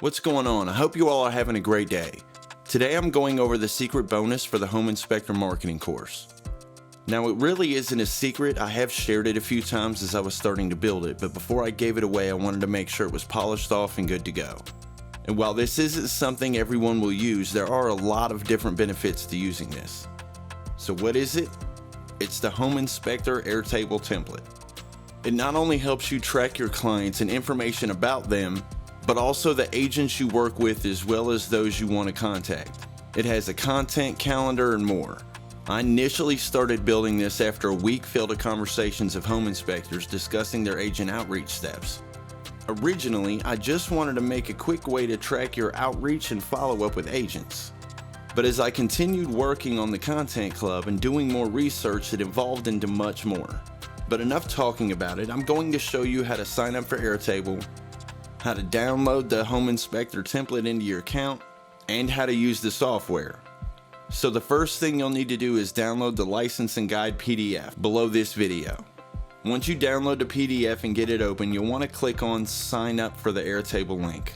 What's going on? I hope you all are having a great day. Today I'm going over the secret bonus for the Home Inspector Marketing course. Now it really isn't a secret. I have shared it a few times as I was starting to build it, but before I gave it away I wanted to make sure it was polished off and good to go. And while this isn't something everyone will use, there are a lot of different benefits to using this. So what is it? It's the Home Inspector AirTable template. It not only helps you track your clients and information about them, but also the agents you work with as well as those you want to contact. It has a content calendar and more. I initially started building this after a week filled with conversations of home inspectors discussing their agent outreach steps. Originally, I just wanted to make a quick way to track your outreach and follow up with agents. But as I continued working on the content club and doing more research, it evolved into much more. But enough talking about it, I'm going to show you how to sign up for AirTable, how to download the Home Inspector template into your account, and how to use the software. So the first thing you'll need to do is download the license and guide PDF below this video. Once you download the PDF and get it open, you'll want to click on sign up for the AirTable link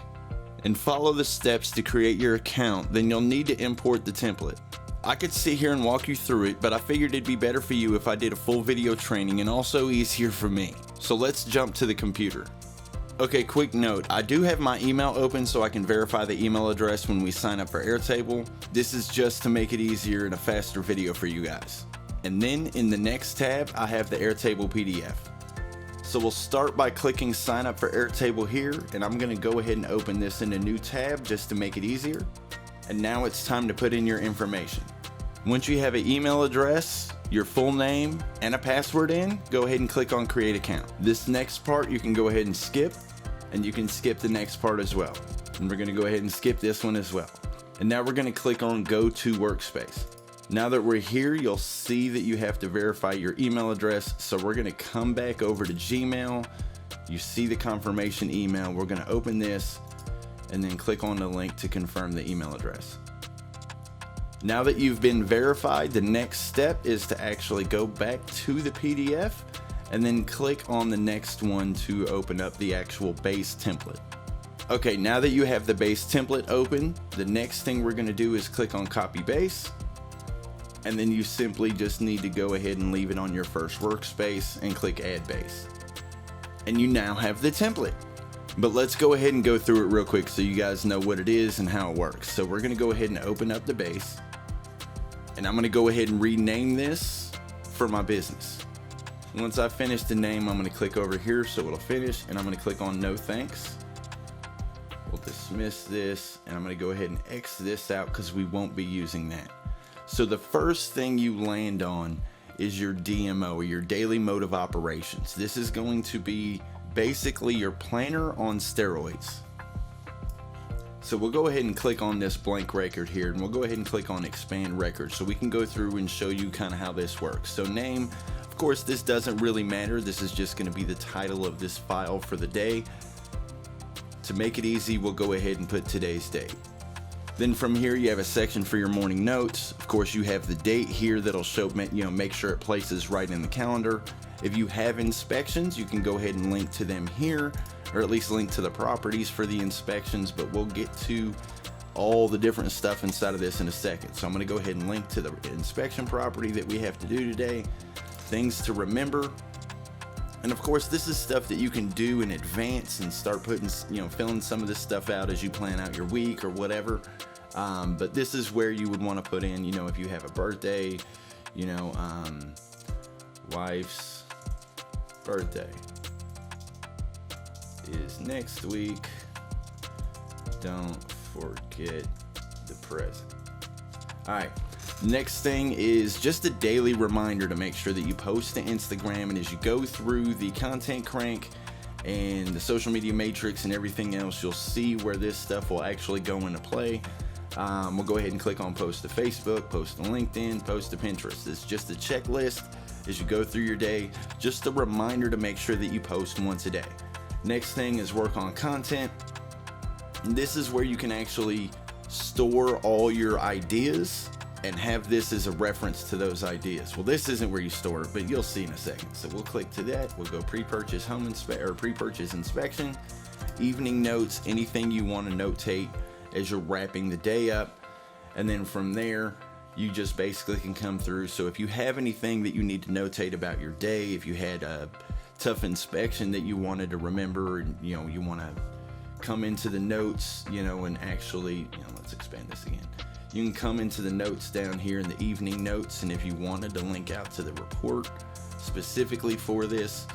and follow the steps to create your account. Then you'll need to import the template. I could sit here and walk you through it, but I figured it'd be better for you if I did a full video training and also easier for me. So let's jump to the computer. Okay, quick note, I do have my email open so I can verify the email address when we sign up for AirTable. This is just to make it easier and a faster video for you guys. And then in the next tab, I have the AirTable PDF. So we'll start by clicking sign up for AirTable here, and I'm gonna go ahead and open this in a new tab just to make it easier. And now it's time to put in your information. Once you have an email address, your full name, and a password in, go ahead and click on create account. This next part you can go ahead and skip, and you can skip the next part as well. And we're gonna go ahead and skip this one as well. And now we're gonna click on go to workspace. Now that we're here, you'll see that you have to verify your email address. So we're gonna come back over to Gmail. You see the confirmation email. We're gonna open this and then click on the link to confirm the email address. Now that you've been verified, the next step is to actually go back to the PDF and then click on the next one to open up the actual base template. Okay, now that you have the base template open, the next thing we're gonna do is click on copy base, and then you simply just need to go ahead and leave it on your first workspace and click add base. And you now have the template. But let's go ahead and go through it real quick so you guys know what it is and how it works. So we're gonna go ahead and open up the base, and I'm gonna go ahead and rename this for my business. Once I finish the name, I'm gonna click over here so it'll finish, and I'm gonna click on no thanks. We'll dismiss this, and I'm gonna go ahead and X this out because we won't be using that. So the first thing you land on is your DMO, or your daily mode of operations. This is going to be basically your planner on steroids. So we'll go ahead and click on this blank record here, and we'll go ahead and click on expand record so we can go through and show you kind of how this works. So name, of course this doesn't really matter. This is just going to be the title of this file for the day. To make it easy, we'll go ahead and put today's date. Then from here you have a section for your morning notes. Of course you have the date here that'll show, make sure it places right in the calendar. If you have inspections, you can go ahead and link to them here, or at least link to the properties for the inspections, but we'll get to all the different stuff inside of this in a second. So I'm gonna go ahead and link to the inspection property that we have to do today, things to remember. And of course, this is stuff that you can do in advance and start putting, filling some of this stuff out as you plan out your week or whatever. But this is where you would want to put in, if you have a birthday, wife's birthday is next week. Don't forget the present. All right. Next thing is just a daily reminder to make sure that you post to Instagram, and as you go through the content crank and the social media matrix and everything else, you'll see where this stuff will actually go into play. We'll go ahead and click on post to Facebook, post to LinkedIn, post to Pinterest. It's just a checklist as you go through your day, just a reminder to make sure that you post once a day. Next thing is work on content. And this is where you can actually store all your ideas and have this as a reference to those ideas. Well, this isn't where you store it, but you'll see in a second. So we'll click to that. We'll go pre-purchase inspection, evening notes, anything you want to notate as you're wrapping the day up. And then from there, you just basically can come through. So if you have anything that you need to notate about your day, if you had a tough inspection that you wanted to remember, and you want to come into the notes, and actually, let's expand this again. You can come into the notes down here in the evening notes, and if you wanted to link out to the report specifically for this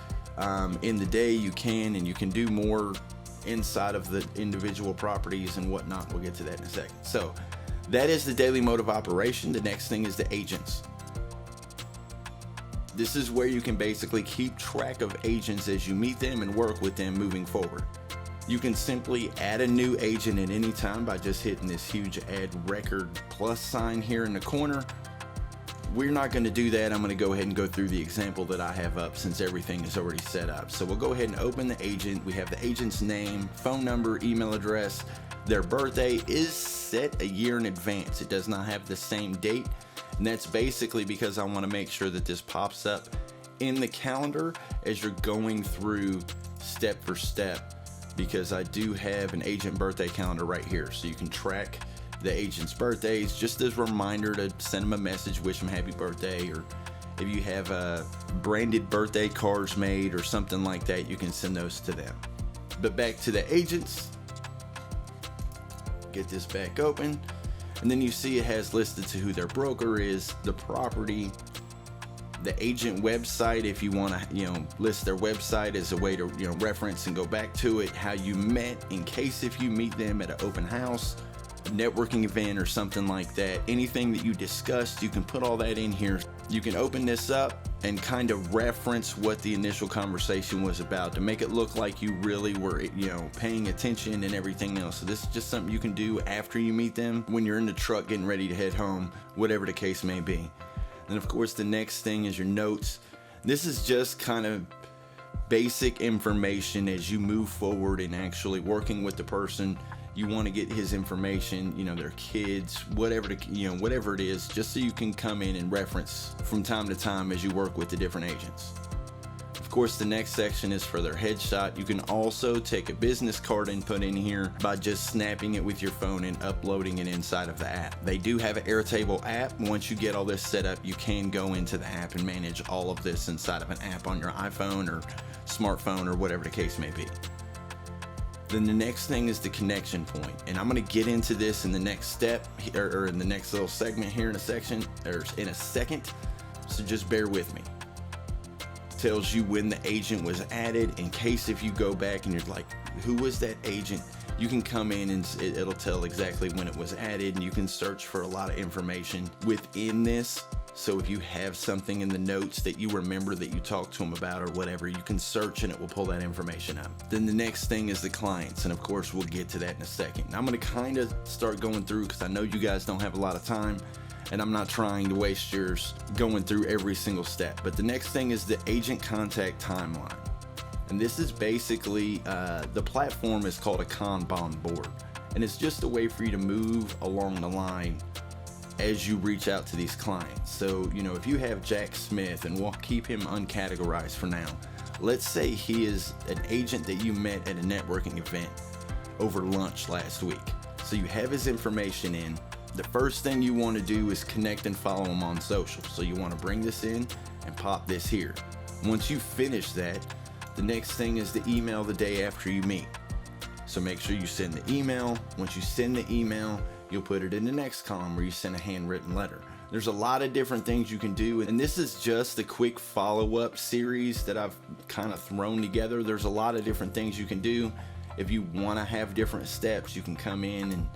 in the day, you can, and you can do more inside of the individual properties and whatnot. We'll get to that in a second. So that is the daily mode of operation. The next thing is the agents. This is where you can basically keep track of agents as you meet them and work with them moving forward. You can simply add a new agent at any time by just hitting this huge add record plus sign here in the corner. We're not going to do that. I'm going to go ahead and go through the example that I have up since everything is already set up. So we'll go ahead and open the agent. We have the agent's name, phone number, email address. Their birthday is set a year in advance. It does not have the same date. And that's basically because I want to make sure that this pops up in the calendar as you're going through step for step, because I do have an agent birthday calendar right here. So you can track the agent's birthdays just as a reminder to send them a message, wish them happy birthday, or if you have branded birthday cards made or something like that, you can send those to them. But back to the agents. Get this back open. And then you see it has listed to who their broker is, the property, the agent website, if you want to, list their website as a way to, reference and go back to it, how you met in case if you meet them at an open house, a networking event or something like that. Anything that you discussed, you can put all that in here. You can open this up and kind of reference what the initial conversation was about to make it look like you really were, paying attention and everything else. So this is just something you can do after you meet them when you're in the truck getting ready to head home, whatever the case may be. And of course, the next thing is your notes. This is just kind of basic information as you move forward and actually working with the person. You want to get his information, their kids, whatever it is, just so you can come in and reference from time to time as you work with the different agents. Of course, the next section is for their headshot. You can also take a business card and put in here by just snapping it with your phone and uploading it inside of the app. They do have an AirTable app. Once you get all this set up, you can go into the app and manage all of this inside of an app on your iPhone or smartphone or whatever the case may be. Then the next thing is the connection point, and I'm going to get into this in the next step or in the next little segment here in a second, so just bear with me. Tells you when the agent was added, in case if you go back and you're like, who was that agent? You can come in and it'll tell exactly when it was added, and you can search for a lot of information within this. So if you have something in the notes that you remember that you talked to them about or whatever, you can search and it will pull that information up. Then the next thing is the clients, and of course we'll get to that in a second. Now I'm going to kind of start going through because I know you guys don't have a lot of time, and I'm not trying to waste yours going through every single step. But the next thing is the agent contact timeline. And this is basically, the platform is called a Kanban board. And it's just a way for you to move along the line as you reach out to these clients. So, if you have Jack Smith, and we'll keep him uncategorized for now. Let's say he is an agent that you met at a networking event over lunch last week. So you have his information in. The first thing you want to do is connect and follow him on social. So you want to bring this in and pop this here. Once you finish that, the next thing is the email the day after you meet. So make sure you send the email. Once you send the email, you'll put it in the next column where you send a handwritten letter. There's a lot of different things you can do, and this is just a quick follow-up series that I've kind of thrown together. There's a lot of different things you can do. If you want to have different steps, you can come in and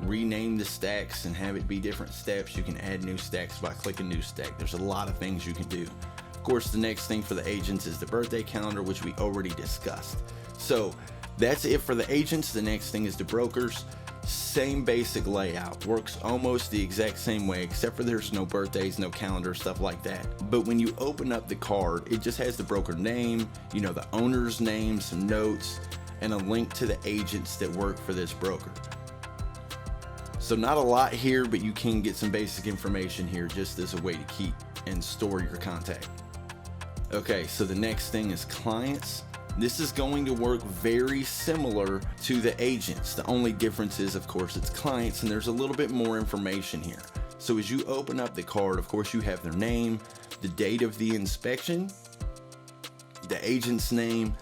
rename the stacks and have it be different steps. You can add new stacks by clicking new stack. There's a lot of things you can do. Of course, the next thing for the agents is the birthday calendar, which we already discussed. So that's it for the agents. The next thing is the brokers. Same basic layout, works almost the exact same way, except for there's no birthdays, no calendar, stuff like that. But when you open up the card, it just has the broker name, the owner's name, some notes, and a link to the agents that work for this broker. So not a lot here, but you can get some basic information here just as a way to keep and store your contact. Okay, so the next thing is clients. This is going to work very similar to the agents. The only difference is, of course, it's clients, and there's a little bit more information here. So as you open up the card, of course, you have their name, the date of the inspection, the agent's name,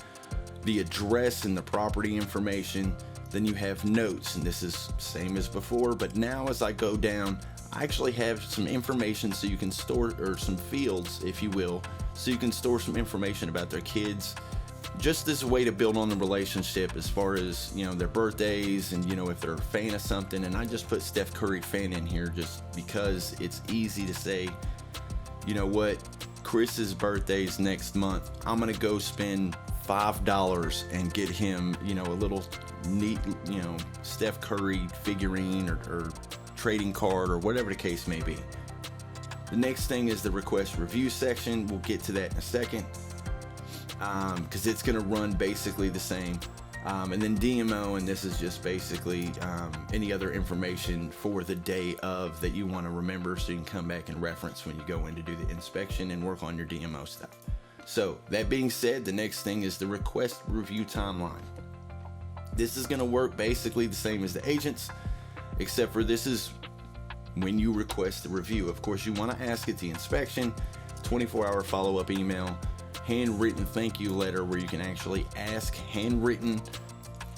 the address and the property information. Then you have notes, and this is same as before, but now as I go down, I actually have some information so you can store, or some fields, if you will, so you can store some information about their kids, just as a way to build on the relationship as far as, their birthdays and, if they're a fan of something. And I just put Steph Curry fan in here just because it's easy to say, you know what, Chris's birthday's next month. I'm going to go spend $5 and get him, a little neat, Steph Curry figurine or trading card or whatever the case may be. The next thing is the request review section. We'll get to that in a second, because it's going to run basically the same. And then DMO, and this is just basically any other information for the day of that you want to remember, so you can come back and reference when you go in to do the inspection and work on your DMO stuff. So that being said, the next thing is the request review timeline. This is going to work basically the same as the agents, except for this is when you request the review. Of course, you want to ask it the inspection, 24-hour follow-up email, handwritten thank you letter where you can actually ask handwritten.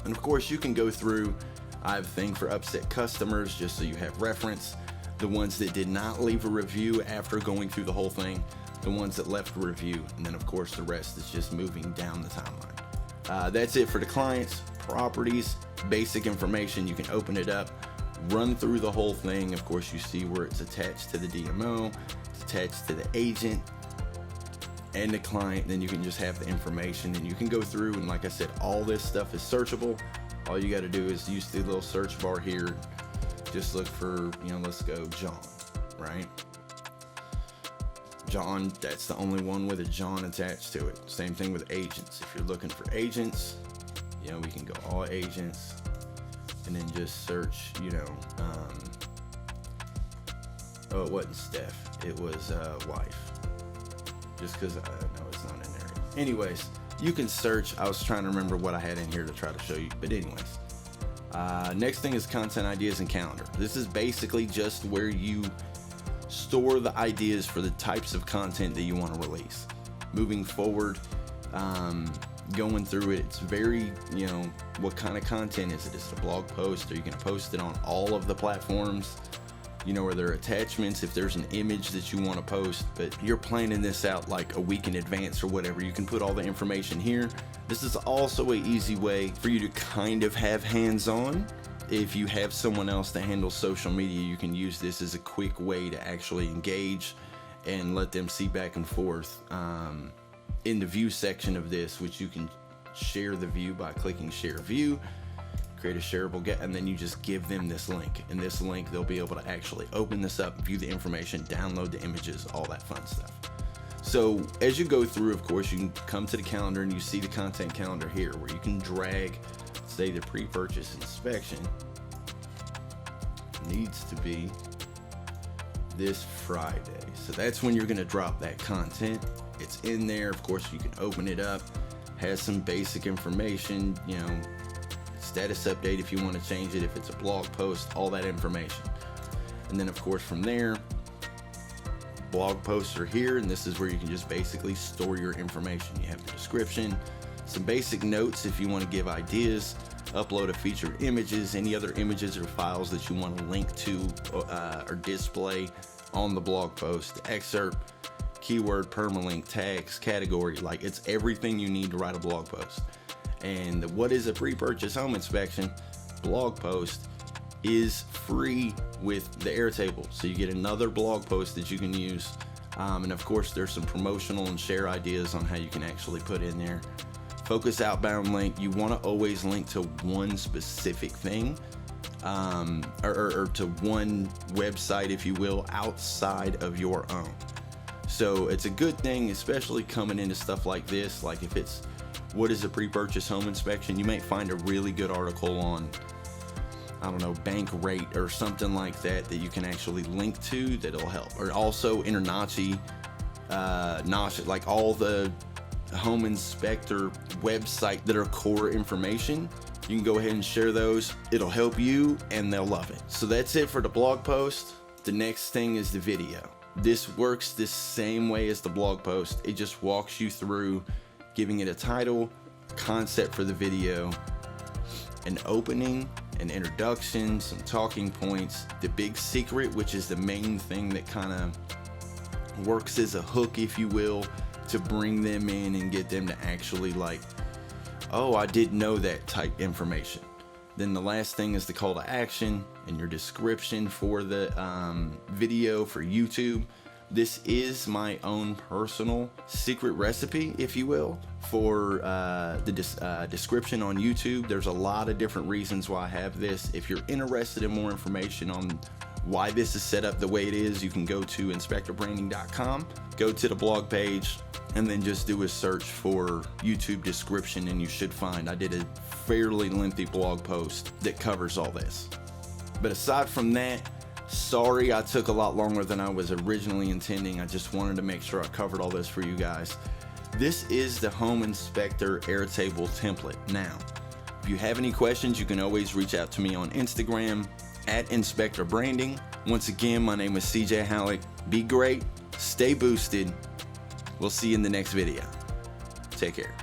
And of course, you can go through, I have a thing for upset customers just so you have reference, the ones that did not leave a review after going through the whole thing, the ones that left a review, and then of course the rest is just moving down the timeline. That's it for the clients. Properties, basic information. You can open it up, run through the whole thing. Of course, you see where it's attached to the DMO, it's attached to the agent and the client. Then you can just have the information, and you can go through, and like I said, all this stuff is searchable. All you got to do is use the little search bar here, just look for, let's go John, right? John, that's the only one with a John attached to it. Same thing with agents. If you're looking for agents, we can go all agents, and then just search, oh, it wasn't Steph, it was wife, just because no, it's not in there. Anyways, you can search. I was trying to remember what I had in here to try to show you, but anyways, next thing is content ideas and calendar. This is basically just where you store the ideas for the types of content that you want to release moving forward. Going through it, it's very, what kind of content is it? Is it a blog post? Are you going to post it on all of the platforms? Are there attachments if there's an image that you want to post, but you're planning this out like a week in advance or whatever? You can put all the information here. This is also an easy way for you to kind of have hands-on. If you have someone else that handles social media, you can use this as a quick way to actually engage and let them see back and forth. In the view section of this, which you can share the view by clicking share view, create a shareable and then you just give them this link. And this link, they'll be able to actually open this up, view the information, download the images, all that fun stuff. So as you go through, of course, you can come to the calendar and you see the content calendar here where you can drag, say the pre-purchase inspection needs to be this Friday. So that's when you're going to drop that content. It's in there. Of course, you can open it up, has some basic information, status update if you want to change it, if it's a blog post, all that information. And then of course from there, blog posts are here, and this is where you can just basically store your information. You have the description, some basic notes if you want to give ideas, upload a featured images, any other images or files that you want to link to or display on the blog post, the excerpt, keyword, permalink, tags, category, like it's everything you need to write a blog post. And what is a pre-purchase home inspection blog post is free with the AirTable. So you get another blog post that you can use. And of course, there's some promotional and share ideas on how you can actually put in there. Focus outbound link. You want to always link to one specific thing, or to one website, if you will, outside of your own. So it's a good thing, especially coming into stuff like this. Like if it's, what is a pre-purchase home inspection? You might find a really good article on, I don't know, bank rate or something like that you can actually link to that'll help. Or also InterNACHI, like all the home inspector website that are core information, you can go ahead and share those. It'll help you and they'll love it. So that's it for the blog post. The next thing is the video. This works the same way as the blog post. It just walks you through giving it a title, concept for the video, an opening, an introduction, some talking points, the big secret, which is the main thing that kind of works as a hook, if you will, to bring them in and get them to actually like, oh, I didn't know that type information. Then the last thing is the call to action and your description for the video for YouTube. This is my own personal secret recipe, if you will, for the description on YouTube. There's a lot of different reasons why I have this. If you're interested in more information on why this is set up the way it is, you can go to inspectorbranding.com, go to the blog page, and then just do a search for YouTube description and you should find. I did a fairly lengthy blog post that covers all this. But aside from that, sorry I took a lot longer than I was originally intending. I just wanted to make sure I covered all this for you guys. This is the Home Inspector Airtable template. Now, if you have any questions, you can always reach out to me on Instagram at Inspector Branding. Once again, my name is CJ Halleck. Be great, stay boosted. We'll see you in the next video. Take care.